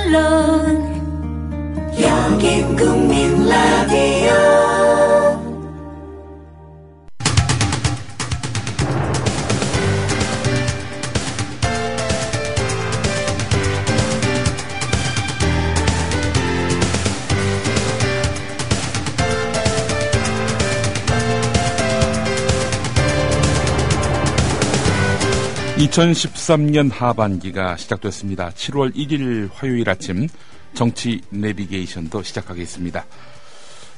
물론 여긴 국민 라디오. 2013년 하반기가 시작됐습니다. 7월 1일 화요일 아침 정치 내비게이션도 시작하겠습니다.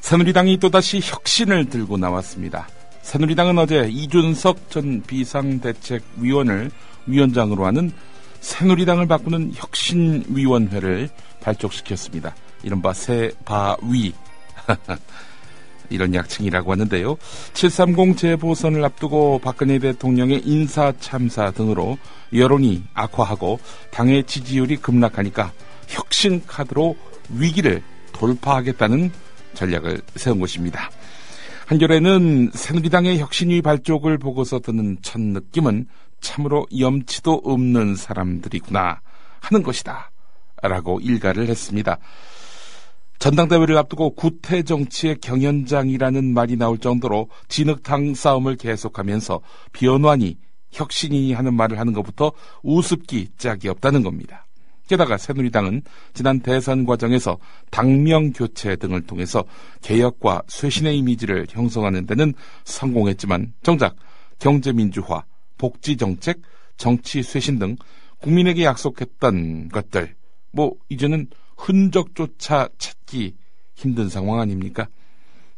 새누리당이 또다시 혁신을 들고 나왔습니다. 새누리당은 어제 이준석 전 비상대책위원을 위원장으로 하는 새누리당을 바꾸는 혁신위원회를 발족시켰습니다. 이른바 새바위 이런 약칭이라고 하는데요. 730 재보선을 앞두고 박근혜 대통령의 인사 참사 등으로 여론이 악화하고 당의 지지율이 급락하니까 혁신 카드로 위기를 돌파하겠다는 전략을 세운 것입니다. 한겨레는 새누리당의 혁신위 발족을 보고서 드는 첫 느낌은 참으로 염치도 없는 사람들이구나 하는 것이다 라고 일가를 했습니다. 전당대회를 앞두고 구태 정치의 경연장이라는 말이 나올 정도로 진흙탕 싸움을 계속하면서 변환이 혁신이 하는 말을 하는 것부터 우습기 짝이 없다는 겁니다. 게다가 새누리당은 지난 대선 과정에서 당명 교체 등을 통해서 개혁과 쇄신의 이미지를 형성하는 데는 성공했지만 정작 경제민주화, 복지정책, 정치 쇄신 등 국민에게 약속했던 것들 이제는 흔적조차 찾기 힘든 상황 아닙니까?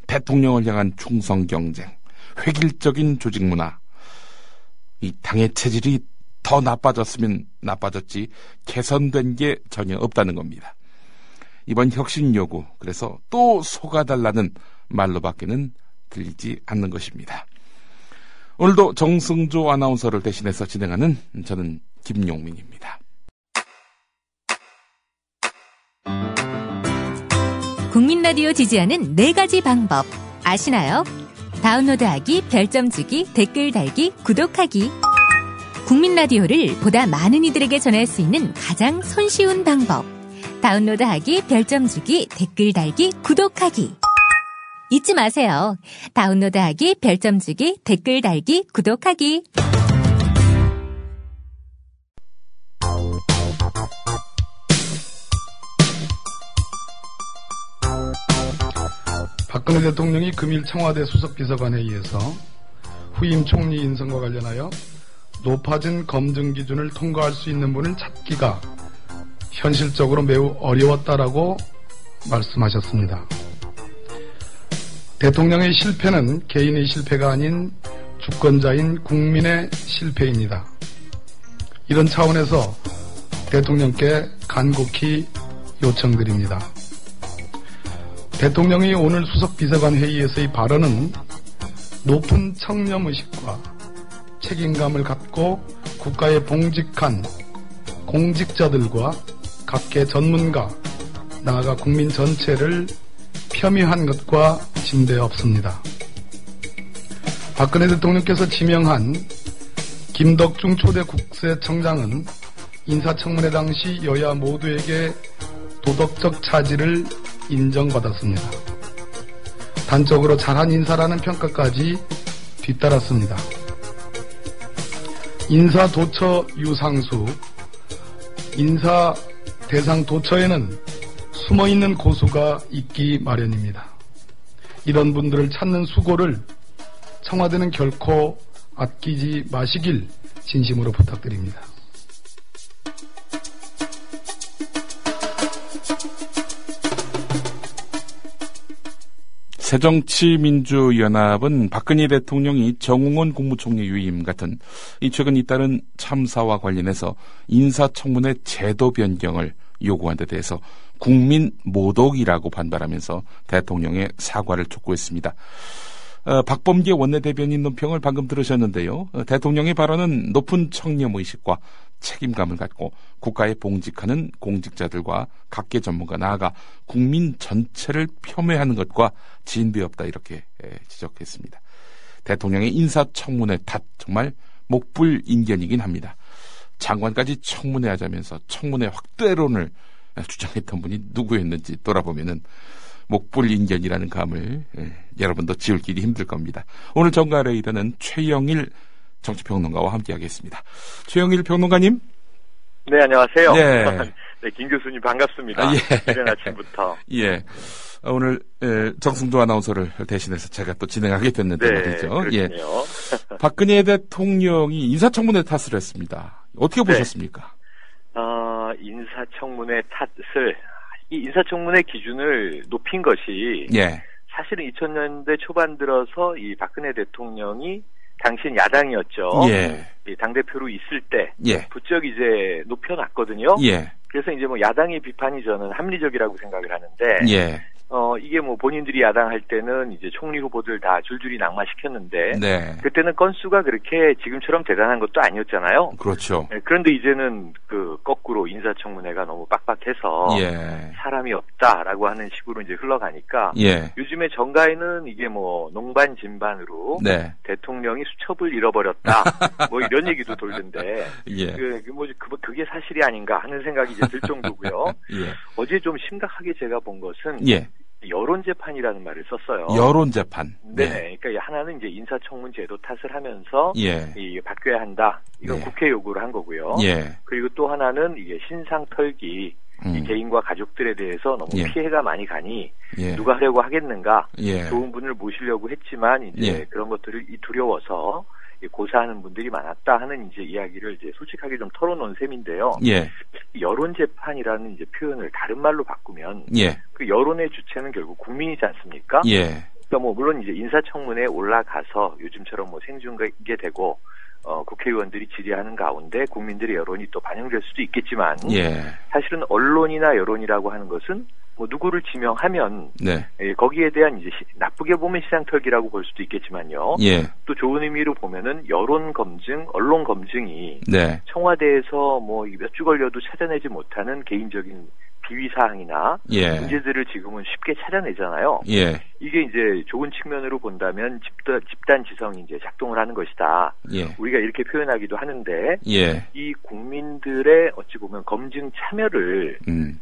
대통령을 향한 충성 경쟁, 획일적인 조직 문화, 이 당의 체질이 더 나빠졌으면 나빠졌지 개선된 게 전혀 없다는 겁니다. 이번 혁신 요구, 그래서 또 속아달라는 말로밖에는 들리지 않는 것입니다. 오늘도 정승조 아나운서를 대신해서 진행하는 저는 김용민입니다. 국민 라디오 지지하는 4가지 방법 아시나요? 다운로드하기, 별점 주기, 댓글 달기, 구독하기. 국민 라디오를 보다 많은 이들에게 전할 수 있는 가장 손쉬운 방법. 다운로드하기, 별점 주기, 댓글 달기, 구독하기. 잊지 마세요. 다운로드하기, 별점 주기, 댓글 달기, 구독하기. 박근혜 대통령이 금일 청와대 수석비서관회의에서 후임 총리 인선과 관련하여 높아진 검증 기준을 통과할 수 있는 분을 찾기가 현실적으로 매우 어려웠다라고 말씀하셨습니다. 대통령의 실패는 개인의 실패가 아닌 주권자인 국민의 실패입니다. 이런 차원에서 대통령께 간곡히 요청드립니다. 대통령이 오늘 수석비서관 회의에서의 발언은 높은 청렴의식과 책임감을 갖고 국가에 봉직한 공직자들과 각계 전문가, 나아가 국민 전체를 폄훼한 것과 진대 없습니다. 박근혜 대통령께서 지명한 김덕중 초대 국세청장은 인사청문회 당시 여야 모두에게 도덕적 차질을 인정받았습니다. 단적으로 잘한 인사라는 평가까지 뒤따랐습니다. 인사 도처 유상수, 인사 대상 도처에는 숨어있는 고수가 있기 마련입니다. 이런 분들을 찾는 수고를 청와대는 결코 아끼지 마시길 진심으로 부탁드립니다. 새정치민주연합은 박근혜 대통령이 정웅원 국무총리 유임 같은 최근 잇따른 참사와 관련해서 인사청문회 제도 변경을 요구한 데 대해서 국민 모독이라고 반발하면서 대통령의 사과를 촉구했습니다. 박범계 원내대변인 논평을 방금 들으셨는데요. 대통령의 발언은 높은 청렴의식과 책임감을 갖고 국가에 봉직하는 공직자들과 각계 전문가 나아가 국민 전체를 폄훼하는 것과 진배없다 이렇게 지적했습니다. 대통령의 인사청문회 탓 정말 목불인견이긴 합니다. 장관까지 청문회하자면서 청문회 확대론을 주장했던 분이 누구였는지 돌아보면은 목불인견이라는 감을 여러분도 지울 길이 힘들 겁니다. 오늘 정가를 이르는 최영일 정치평론가와 함께하겠습니다. 최영일 평론가님. 네, 안녕하세요. 네. 네, 김 교수님 반갑습니다. 예. 이른 아침부터. 예. 오늘 정승도 아나운서를 대신해서 제가 또 진행하게 됐는데 네, 말이죠. 그렇군요. 예. 박근혜 대통령이 인사청문회 탓을 했습니다. 어떻게 네. 보셨습니까? 인사청문회 탓을, 이 인사청문회 기준을 높인 것이 예. 사실은 2000년대 초반 들어서 이 박근혜 대통령이 당신 야당이었죠. 예. 이 당대표로 있을 때 예. 부쩍 이제 높여놨거든요. 예. 그래서 이제 뭐 야당의 비판이 저는 합리적이라고 생각을 하는데, 예. 이게 뭐 본인들이 야당할 때는 이제 총리 후보들 다 줄줄이 낙마시켰는데, 네. 그때는 건수가 그렇게 지금처럼 대단한 것도 아니었잖아요. 그렇죠. 네, 그런데 이제는 거꾸로 인사청문회가 너무 빡빡해서 예. 사람이 없다라고 하는 식으로 이제 흘러가니까, 예. 요즘에 정가에는 이게 뭐 농반 진반으로 네. 대통령이 수첩을 잃어버렸다 뭐 이런 얘기도 돌던데, 예. 그게 사실이 아닌가 하는 생각이 이제 들 정도고요. 예. 어제 좀 심각하게 제가 본 것은 예. 여론 재판이라는 말을 썼어요. 여론 재판. 네. 그러니까 하나는 이제 인사청문 제도 탓을 하면서 예. 이 바뀌어야 한다. 이건 네. 국회 요구를 한 거고요. 예. 그리고 또 하나는 이게 신상 털기. 이 개인과 가족들에 대해서 너무 예. 피해가 많이 가니 예. 누가 하려고 하겠는가? 예. 좋은 분을 모시려고 했지만 이제 예. 그런 것들을 두려워서 고사하는 분들이 많았다 하는 이제 이야기를 이제 솔직하게 좀 털어놓은 셈인데요. 예. 여론 재판이라는 이제 표현을 다른 말로 바꾸면 예. 그 여론의 주체는 결국 국민이지 않습니까? 예. 그러니까 뭐 물론 이제 인사청문회에 올라가서 요즘처럼 뭐 생중계 되고 국회의원들이 질의하는 가운데 국민들의 여론이 또 반영될 수도 있겠지만, 예. 사실은 언론이나 여론이라고 하는 것은 뭐 누구를 지명하면 네. 거기에 대한 이제 나쁘게 보면 시장털기라고 볼 수도 있겠지만요. 예. 또 좋은 의미로 보면은 여론 검증, 언론 검증이 네. 청와대에서 뭐 몇 주 걸려도 찾아내지 못하는 개인적인 비위 사항이나 예. 문제들을 지금은 쉽게 찾아내잖아요. 예. 이게 이제 좋은 측면으로 본다면 집단 지성이 이제 작동을 하는 것이다. 예. 우리가 이렇게 표현하기도 하는데, 예. 이 국민들의 어찌 보면 검증 참여를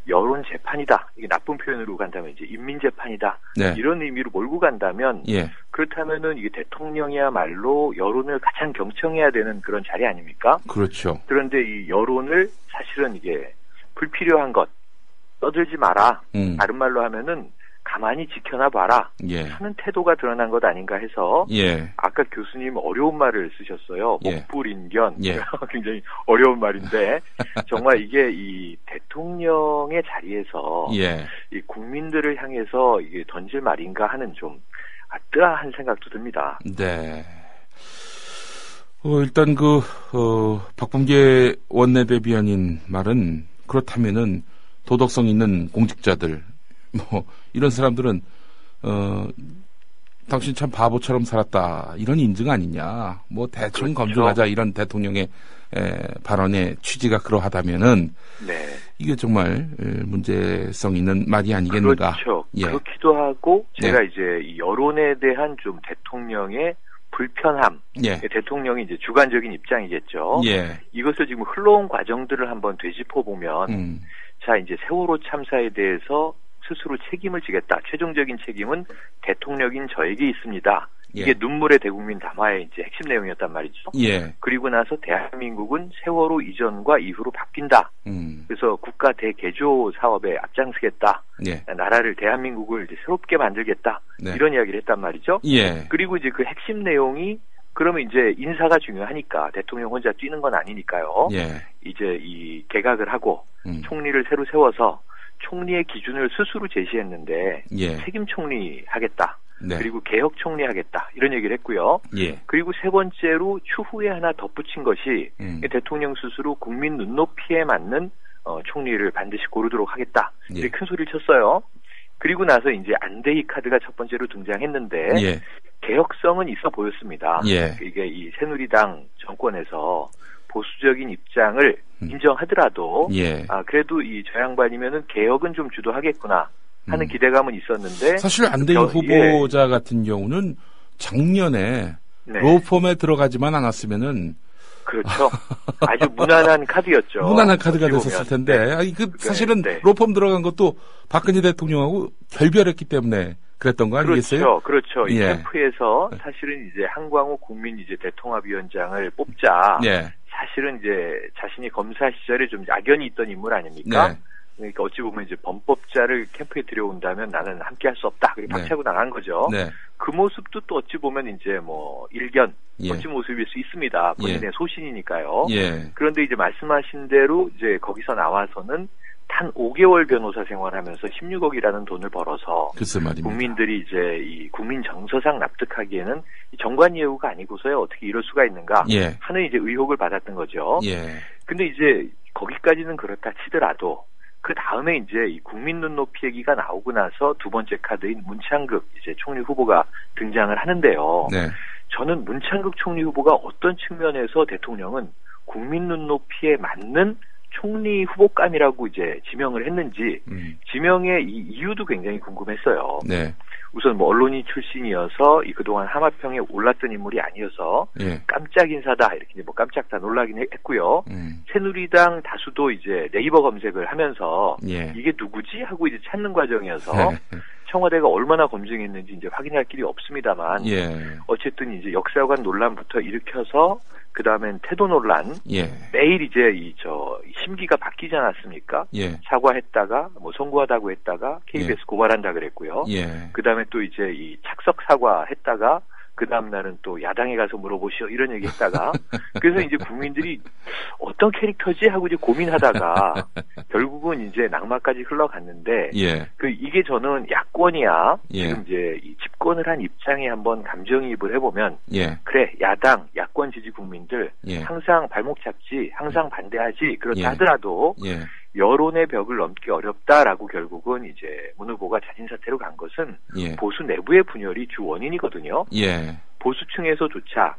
여론 재판이다. 이게 나쁜 표현으로 간다면 이제 인민 재판이다. 네. 이런 의미로 몰고 간다면, 예. 그렇다면은 이게 대통령이야말로 여론을 가장 경청해야 되는 그런 자리 아닙니까? 그렇죠. 그런데 이 여론을 사실은 이게 불필요한 것, 떠들지 마라. 다른 말로 하면은 가만히 지켜나 봐라. 예. 하는 태도가 드러난 것 아닌가 해서, 예. 아까 교수님 어려운 말을 쓰셨어요. 예. 목불인견. 예. 굉장히 어려운 말인데, 정말 이게 이 대통령의 자리에서 예. 이 국민들을 향해서 이게 던질 말인가 하는 좀 아뜨아한 생각도 듭니다. 네. 일단 박범계 원내대변인 말은 그렇다면은 도덕성 있는 공직자들, 뭐, 이런 사람들은, 당신 참 바보처럼 살았다. 이런 인증 아니냐. 뭐, 대충 그렇죠. 검증하자. 이런 대통령의 발언의 취지가 그러하다면은, 네. 이게 정말 문제성 있는 말이 아니겠는가. 그렇죠. 예. 그렇기도 하고, 제가 네. 이제 이 여론에 대한 좀 대통령의 불편함, 예. 대통령이 이제 주관적인 입장이겠죠. 예. 이것을 지금 흘러온 과정들을 한번 되짚어 보면, 자, 이제 세월호 참사에 대해서 스스로 책임을 지겠다. 최종적인 책임은 대통령인 저에게 있습니다. 예. 이게 눈물의 대국민 담화의 이제 핵심 내용이었단 말이죠. 예. 그리고 나서 대한민국은 세월호 이전과 이후로 바뀐다. 그래서 국가 대개조 사업에 앞장서겠다. 예. 나라를 대한민국을 이제 새롭게 만들겠다. 네. 이런 이야기를 했단 말이죠. 예. 그리고 이제 그 핵심 내용이 그러면 이제 인사가 중요하니까 대통령 혼자 뛰는 건 아니니까요. 예. 이제 이 개각을 하고 총리를 새로 세워서 총리의 기준을 스스로 제시했는데 예. 책임 총리 하겠다. 네. 그리고 개혁 총리 하겠다. 이런 얘기를 했고요. 예. 그리고 세 번째로 추후에 하나 덧붙인 것이 대통령 스스로 국민 눈높이에 맞는 총리를 반드시 고르도록 하겠다. 예. 이렇게 큰 소리를 쳤어요. 그리고 나서 이제 안대희 카드가 첫 번째로 등장했는데 예. 개혁성은 있어 보였습니다. 예. 이게 이 새누리당 정권에서 보수적인 입장을 인정하더라도 예. 그래도 이 저 양반이면은 개혁은 좀 주도하겠구나 하는 기대감은 있었는데 사실 안대희 후보자 같은 경우는 작년에 네. 로펌에 들어가지만 않았으면은 그렇죠. 아주 무난한 카드였죠. 무난한 카드가 됐었을 텐데. 네. 아니, 사실은 로펌 들어간 것도 박근혜 대통령하고 결별했기 때문에 그랬던 거 아니겠어요? 그렇죠. 이 캠프에서 사실은 이제 한광호 국민 이제 대통합위원장을 뽑자. 사실은 이제 자신이 검사 시절에 좀 악연이 있던 인물 아닙니까? 그러니까 어찌 보면 이제 범법자를 캠프에 들여온다면 나는 함께 할 수 없다. 그리고 박차고 나간 거죠. 그 모습도 또 어찌 보면 이제 뭐 일견, 멋진 모습일 수 있습니다. 본인의 소신이니까요. 그런데 이제 말씀하신 대로 이제 거기서 나와서는 단 5개월 변호사 생활하면서 16억이라는 돈을 벌어서 국민들이 이제 이 국민 정서상 납득하기에는 정관 예우가 아니고서야 어떻게 이럴 수가 있는가 하는 이제 의혹을 받았던 거죠. 근데 이제 거기까지는 그렇다 치더라도 그 다음에 이제 이 국민 눈높이 얘기가 나오고 나서 두 번째 카드인 문창극 이제 총리 후보가 등장을 하는데요. 저는 문창극 총리 후보가 어떤 측면에서 대통령은 국민 눈높이에 맞는 총리 후보감이라고 이제 지명을 했는지 지명의 이 이유도 굉장히 궁금했어요. 우선 뭐 언론인 출신이어서 이 그동안 하마평에 올랐던 인물이 아니어서 깜짝 인사다 이렇게 뭐 깜짝 다 놀라긴 했고요. 새누리당 다수도 이제 네이버 검색을 하면서 이게 누구지 하고 이제 찾는 과정이어서 청와대가 얼마나 검증했는지 이제 확인할 길이 없습니다만 어쨌든 이제 역사관 논란부터 일으켜서 그 다음엔 태도 논란 매일 이제 심기가 바뀌지 않았습니까? 사과했다가 뭐 송구하다고 했다가 KBS 고발한다 그랬고요. 그 다음에 또 이제 이 착석 사과했다가 그 다음날은 또 야당에 가서 물어보시오 이런 얘기 했다가 그래서 이제 국민들이 어떤 캐릭터지 하고 이제 고민하다가 결국은 이제 낙마까지 흘러갔는데 이게 저는 야권이야 지금 이제 이 집권을 한 입장에 한번 감정이입을 해보면 그래 야당 야권 지지 국민들 항상 발목 잡지 항상 반대하지 그렇다 하더라도 여론의 벽을 넘기 어렵다라고 결국은 이제 문 후보가 자진 사퇴로 간 것은 보수 내부의 분열이 주 원인이거든요. 보수층에서조차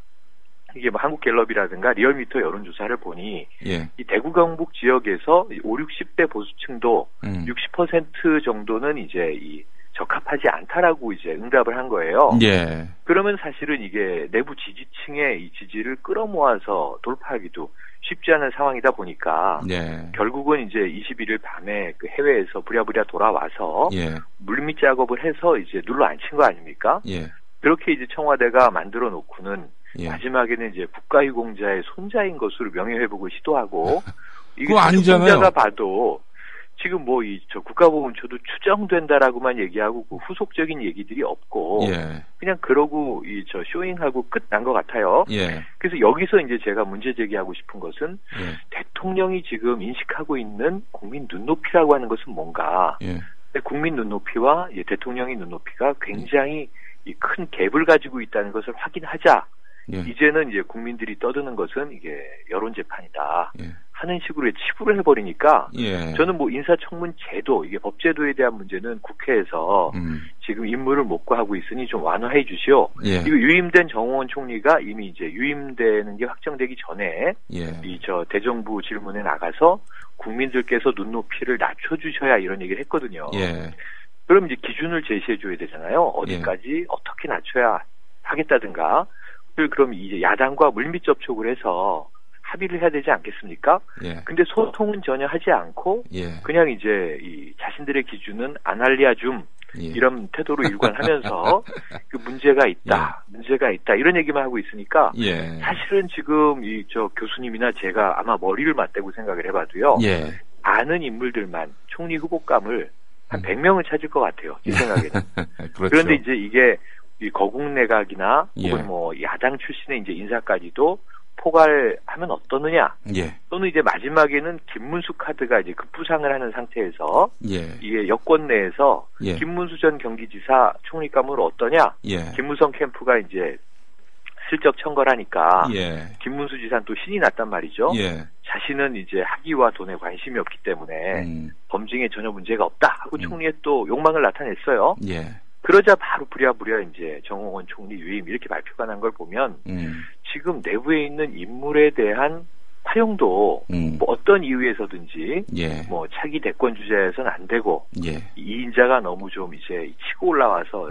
이게 뭐 한국갤럽이라든가 리얼미터 여론조사를 보니 이 대구 경북 지역에서 5, 60대 보수층도 60% 정도는 이제 이 적합하지 않다라고 이제 응답을 한 거예요. 그러면 사실은 이게 내부 지지층의 이 지지를 끌어모아서 돌파하기도 쉽지 않은 상황이다 보니까 결국은 이제 21일 밤에 그 해외에서 부랴부랴 돌아와서 물밑 작업을 해서 이제 눌러 앉힌 거 아닙니까? 그렇게 이제 청와대가 만들어 놓고는 마지막에는 이제 국가유공자의 손자인 것으로 명예회복을 시도하고 이게 아니잖아요. 봐도 지금 뭐 국가보훈처도 추정된다라고만 얘기하고 그 후속적인 얘기들이 없고 그냥 그러고 쇼잉하고 끝 난 것 같아요. 그래서 여기서 이제 제가 문제 제기하고 싶은 것은 대통령이 지금 인식하고 있는 국민 눈높이라고 하는 것은 뭔가 국민 눈높이와 대통령의 눈높이가 굉장히 이 큰 갭을 가지고 있다는 것을 확인하자. 이제는 이제 국민들이 떠드는 것은 이게 여론 재판이다 하는 식으로 치부를 해버리니까 저는 뭐 인사청문 제도 이게 법제도에 대한 문제는 국회에서 지금 임무를 못구하고 있으니 좀 완화해 주시오. 이거 유임된 정호원 총리가 이미 이제 유임되는 게 확정되기 전에 대정부 질문에 나가서 국민들께서 눈높이를 낮춰주셔야 이런 얘기를 했거든요. 그럼 이제 기준을 제시해 줘야 되잖아요. 어디까지 어떻게 낮춰야 하겠다든가. 그럼 이제 야당과 물밑 접촉을 해서 합의를 해야 되지 않겠습니까? 근데 소통은 전혀 하지 않고 그냥 이제 이 자신들의 기준은 아날리아줌 이런 태도로 일관하면서 그 문제가 있다, 문제가 있다 이런 얘기만 하고 있으니까 사실은 지금 교수님이나 제가 아마 머리를 맞대고 생각을 해봐도요. 아는 인물들만 총리 후보감을 한 100명을 찾을 것 같아요. 제 생각에는. 그런데 이제 이게 이 거국 내각이나 혹은 뭐 야당 출신의 이제 인사까지도 포괄하면 어떠느냐. 또는 이제 마지막에는 김문수 카드가 이제 급부상을 하는 상태에서 이게 여권 내에서 김문수 전 경기지사 총리감을 어떠냐. 김무성 캠프가 이제 슬쩍 청걸하니까 김문수 지사는 또 신이 났단 말이죠. 자신은 이제 학위와 돈에 관심이 없기 때문에 검증에 전혀 문제가 없다 하고 총리의 또 욕망을 나타냈어요. 그러자 바로 부랴부랴 이제 정홍원 총리 유임 이렇게 발표가 난 걸 보면 지금 내부에 있는 인물에 대한 활용도 뭐 어떤 이유에서든지 뭐 차기 대권 주자에서는 안 되고 이 인자가 너무 좀 이제 치고 올라와서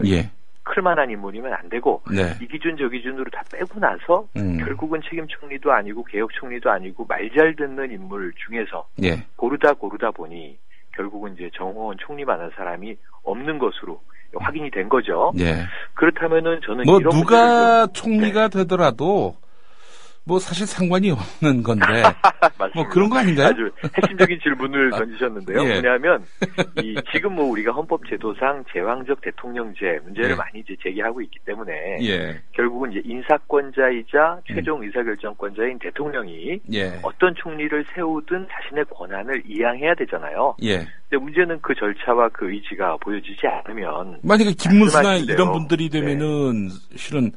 클만한 인물이면 안 되고 네. 이 기준 저 기준으로 다 빼고 나서 결국은 책임 총리도 아니고 개혁 총리도 아니고 말 잘 듣는 인물 중에서 예. 고르다 보니 결국은 이제 정호원 총리만한 사람이 없는 것으로 확인이 된 거죠. 예. 그렇다면은 저는 뭐 이런 누가 총리가 되더라도 뭐 사실 상관이 없는 건데 뭐 그런 거 아닌가요? 아주 핵심적인 질문을 던지셨는데요. 예. 뭐냐면 지금 뭐 우리가 헌법제도상 제왕적 대통령제 문제를 예. 많이 이제 제기하고 있기 때문에 예. 결국은 이제 인사권자이자 최종 의사결정권자인 대통령이 예. 어떤 총리를 세우든 자신의 권한을 이양해야 되잖아요. 예. 근데 문제는 그 절차와 그 의지가 보여지지 않으면 만약에 김문수나 말씀하신 대로, 이런 분들이 되면은 실은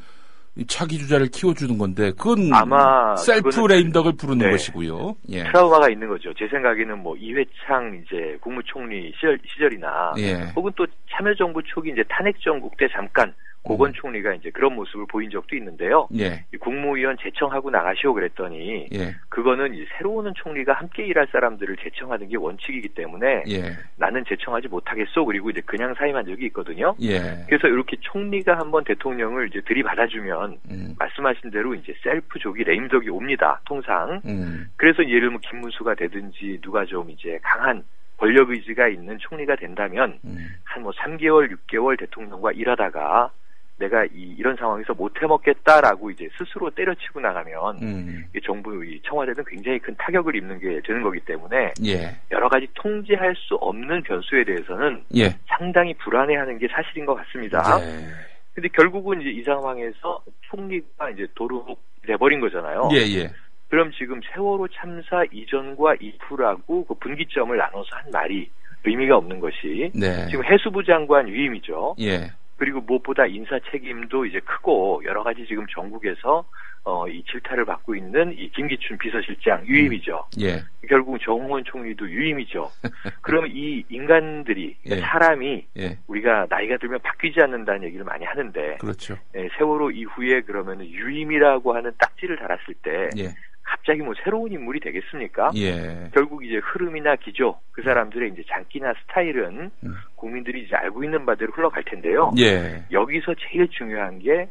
차기 주자를 키워주는 건데 그건 아마 셀프 레임덕을 부르는 네. 것이고요. 예. 트라우마가 있는 거죠. 제 생각에는 뭐 이회창 이제 국무총리 시절이나 예. 혹은 또 참여정부 초기 이제 탄핵정국 때 잠깐 고건 총리가 이제 그런 모습을 보인 적도 있는데요. 예. 이 국무위원 제청하고 나가시오 그랬더니 예. 그거는 이제 새로 오는 총리가 함께 일할 사람들을 제청하는 게 원칙이기 때문에 예. 나는 제청하지 못하겠소. 그리고 이제 그냥 사임한 적이 있거든요. 예. 그래서 이렇게 총리가 한번 대통령을 이제 들이받아주면 말씀하신 대로 이제 셀프 조기 레임덕이 옵니다. 통상. 그래서 예를 들면 김문수가 되든지 누가 좀 이제 강한 권력 의지가 있는 총리가 된다면 한 뭐 3개월, 6개월 대통령과 일하다가 내가 이런 상황에서 못 해먹겠다라고 이제 스스로 때려치고 나가면 이 정부, 이 청와대는 굉장히 큰 타격을 입는 게 되는 거기 때문에 예. 여러 가지 통제할 수 없는 변수에 대해서는 예. 상당히 불안해하는 게 사실인 것 같습니다. 예. 근데 결국은 이제 이 상황에서 총리가 이제 도로 돼버린 거잖아요. 예. 예. 그럼 지금 세월호 참사 이전과 이후라고 그 분기점을 나눠서 한 말이 의미가 없는 것이 네. 지금 해수부 장관 위임이죠. 예. 그리고 무엇보다 인사 책임도 이제 크고 여러 가지 지금 전국에서 이 질타를 받고 있는 이 김기춘 비서실장 유임이죠. 예. 결국 정홍원 총리도 유임이죠. 그러면 이 인간들이 예. 사람이 예. 우리가 나이가 들면 바뀌지 않는다는 얘기를 많이 하는데 그렇죠. 세월호 이후에 그러면 유임이라고 하는 딱지를 달았을 때 예. 갑자기 뭐 새로운 인물이 되겠습니까? 예. 결국 이제 흐름이나 기조, 그 사람들의 이제 장기나 스타일은 국민들이 이제 알고 있는 바대로 흘러갈 텐데요. 예. 여기서 제일 중요한 게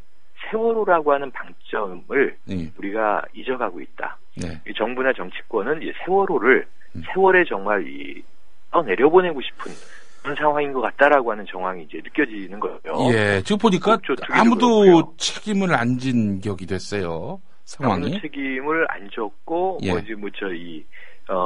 세월호라고 하는 방점을 우리가 잊어가고 있다. 네. 이 정부나 정치권은 이제 세월호를 세월에 정말 내려보내고 싶은 그런 상황인 것 같다라고 하는 정황이 이제 느껴지는 거예요. 예. 지금 보니까 아무도 그렇고요. 책임을 안 진 격이 됐어요. 상황이. 아무도 책임을 안 졌고, 예.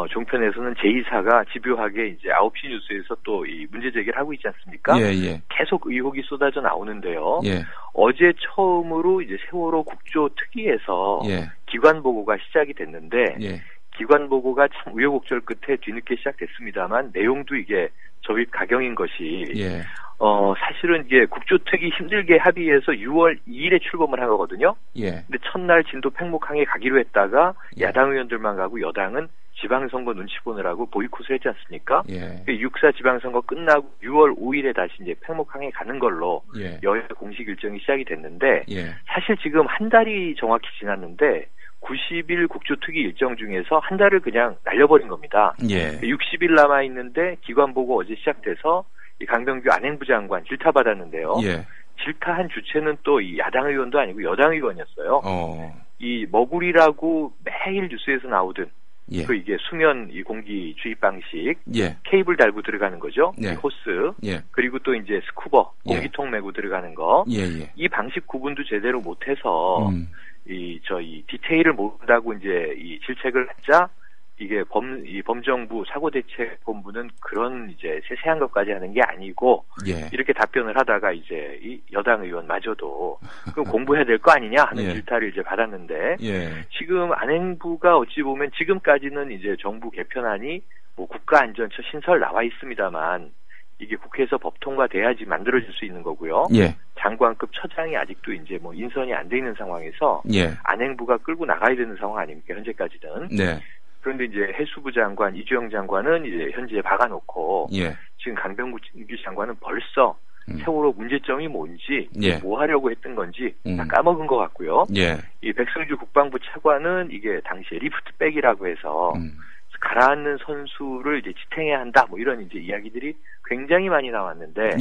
종편에서는 제2사가 집요하게 이제 9시 뉴스에서 또 이 문제 제기를 하고 있지 않습니까? 예, 예. 계속 의혹이 쏟아져 나오는데요. 예. 어제 처음으로 이제 세월호 국조특위에서 예. 기관 보고가 시작이 됐는데, 예. 기관 보고가 참 우여곡절 끝에 뒤늦게 시작됐습니다만, 내용도 이게 저입 가경인 것이, 예. 사실은 이게 국조특위 힘들게 합의해서 6월 2일에 출범을 한 거거든요. 예. 근데 첫날 진도 팽목항에 가기로 했다가 예. 야당 의원들만 가고 여당은 지방선거 눈치 보느라고 보이콧을 했지 않습니까? 예. 6.4 지방선거 끝나고 6월 5일에 다시 이제 팽목항에 가는 걸로 예. 여야 공식 일정이 시작이 됐는데 예. 사실 지금 한 달이 정확히 지났는데 90일 국조특위 일정 중에서 한 달을 그냥 날려버린 겁니다. 예. 60일 남아있는데 기관보고 어제 시작돼서 이 강병규 안행부 장관 질타받았는데요. 예. 질타한 주체는 또 이 야당 의원도 아니고 여당 의원이었어요. 이 머구리라고 매일 뉴스에서 나오던 예. 그 이게 수면 이 공기 주입 방식, 예. 케이블 달고 들어가는 거죠. 예. 이 호스, 예. 그리고 또 이제 스쿠버 공기통 메고 들어가는 거. 예. 예. 이 방식 구분도 제대로 못해서 이 디테일을 모른다고 이제 이 질책을 하자. 이게 범정부 사고대책본부는 그런 이제 세세한 것까지 하는 게 아니고 예. 이렇게 답변을 하다가 이제 이 여당 의원마저도 그럼 공부해야 될 거 아니냐 하는 예. 질타를 이제 받았는데 예. 지금 안행부가 어찌 보면 지금까지는 이제 정부 개편안이 뭐 국가안전처 신설 나와 있습니다만 이게 국회에서 법 통과돼야지 만들어질 수 있는 거고요. 예. 장관급 처장이 아직도 이제 뭐 인선이 안 돼 있는 상황에서 예. 안행부가 끌고 나가야 되는 상황 아닙니까 현재까지는. 네. 그런데 이제 해수부 장관 이주영 장관은 이제 현재 박아놓고 예. 지금 강병규 장관은 벌써 세월호 문제점이 뭔지 예. 뭐 하려고 했던 건지 다 까먹은 것 같고요. 예. 이 백성주 국방부 차관은 이게 당시에 리프트백이라고 해서 가라앉는 선수를 이제 지탱해야 한다. 뭐 이런 이제 이야기들이 굉장히 많이 나왔는데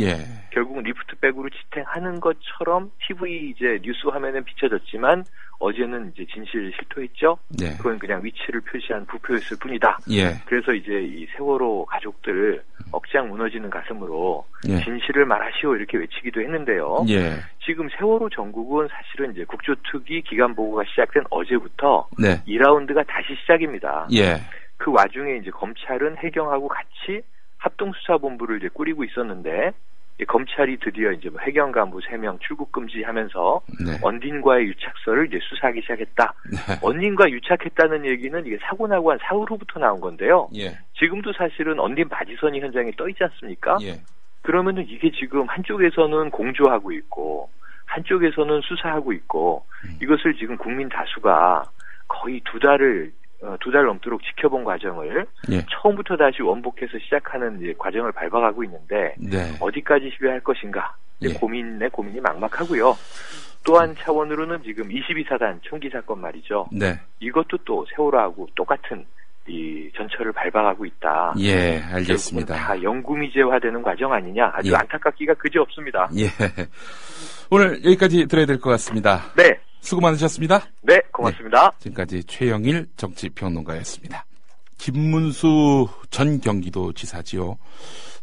결국은 리프트백으로 지탱하는 것처럼 TV 이제 뉴스 화면에 비춰졌지만 어제는 이제 진실을 실토했죠. 그건 그냥 위치를 표시한 부표였을 뿐이다. 그래서 이제 이 세월호 가족들 억장 무너지는 가슴으로 진실을 말하시오 이렇게 외치기도 했는데요. 지금 세월호 전국은 사실은 이제 국조특위 기간 보고가 시작된 어제부터 2라운드가 다시 시작입니다. 그 와중에 이제 검찰은 해경하고 같이 합동수사본부를 이제 꾸리고 있었는데 검찰이 드디어 이제 뭐 해경 간부 3명 출국 금지하면서 언딘과의 유착설을 이제 수사하기 시작했다. 언딘과 유착했다는 얘기는 이게 사고 나고 한 사흘 후부터 나온 건데요. 지금도 사실은 언딘 바지선이 현장에 떠 있지 않습니까? 그러면은 이게 지금 한쪽에서는 공조하고 있고 한쪽에서는 수사하고 있고 이것을 지금 국민 다수가 거의 두 달 넘도록 지켜본 과정을 처음부터 다시 원복해서 시작하는 이제 과정을 밟아가고 있는데 어디까지 시비할 것인가 고민이 막막하고요. 또 한 차원으로는 지금 22사단 총기 사건 말이죠. 이것도 또 세월호하고 똑같은 이 전철을 밟아가고 있다. 알겠습니다. 다 영구미제화되는 과정 아니냐. 아주 안타깝기가 그지없습니다. 오늘 여기까지 들어야 될 것 같습니다. 수고 많으셨습니다. 네, 고맙습니다. 지금까지 최영일 정치평론가였습니다. 김문수 전 경기도지사지요.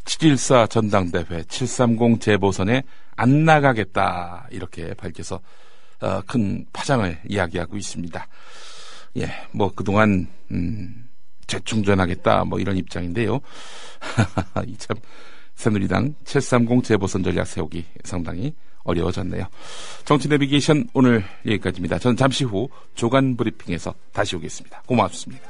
7.14 전당대회 730 재보선에 안 나가겠다 이렇게 밝혀서 큰 파장을 이야기하고 있습니다. 뭐 그동안 재충전하겠다 뭐 이런 입장인데요. 참 새누리당 730 재보선 전략 세우기 상당히 어려워졌네요. 정치 내비게이션 오늘 여기까지입니다. 저는 잠시 후 조간 브리핑에서 다시 오겠습니다. 고맙습니다.